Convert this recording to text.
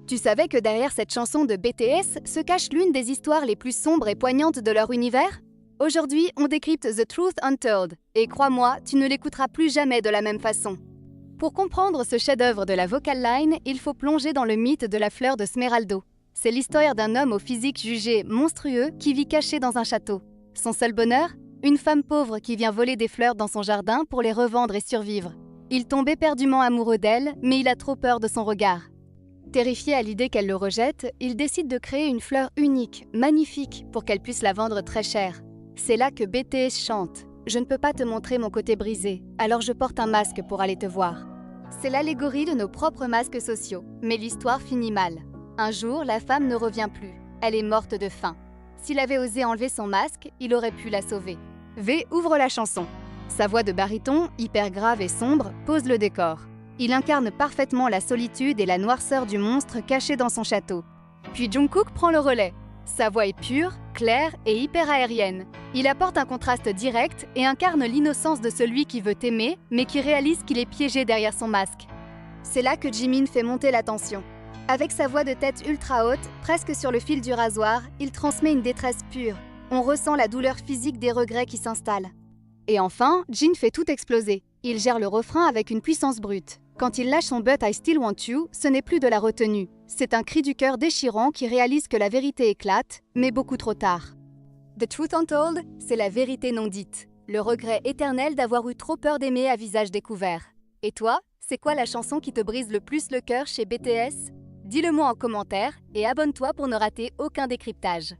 Tu savais que derrière cette chanson de BTS se cache l'une des histoires les plus sombres et poignantes de leur univers? Aujourd'hui, on décrypte The Truth Untold, et crois-moi, tu ne l'écouteras plus jamais de la même façon. Pour comprendre ce chef-d'œuvre de la vocal line, il faut plonger dans le mythe de la fleur de Smeraldo. C'est l'histoire d'un homme au physique jugé monstrueux qui vit caché dans un château. Son seul bonheur? Une femme pauvre qui vient voler des fleurs dans son jardin pour les revendre et survivre. Il tombe éperdument amoureux d'elle, mais il a trop peur de son regard. Terrifié à l'idée qu'elle le rejette, il décide de créer une fleur unique, magnifique, pour qu'elle puisse la vendre très cher. C'est là que BTS chante « Je ne peux pas te montrer mon côté brisé, alors je porte un masque pour aller te voir ». C'est l'allégorie de nos propres masques sociaux, mais l'histoire finit mal. Un jour, la femme ne revient plus. Elle est morte de faim. S'il avait osé enlever son masque, il aurait pu la sauver. V ouvre la chanson. Sa voix de baryton, hyper grave et sombre, pose le décor. Il incarne parfaitement la solitude et la noirceur du monstre caché dans son château. Puis Jungkook prend le relais. Sa voix est pure, claire et hyper aérienne. Il apporte un contraste direct et incarne l'innocence de celui qui veut aimer, mais qui réalise qu'il est piégé derrière son masque. C'est là que Jimin fait monter la tension. Avec sa voix de tête ultra haute, presque sur le fil du rasoir, il transmet une détresse pure. On ressent la douleur physique des regrets qui s'installent. Et enfin, Jin fait tout exploser. Il gère le refrain avec une puissance brute. Quand il lâche son « But I Still Want You », ce n'est plus de la retenue. C'est un cri du cœur déchirant qui réalise que la vérité éclate, mais beaucoup trop tard. The Truth Untold, c'est la vérité non dite. Le regret éternel d'avoir eu trop peur d'aimer à visage découvert. Et toi, c'est quoi la chanson qui te brise le plus le cœur chez BTS? Dis-le moi en commentaire et abonne-toi pour ne rater aucun décryptage.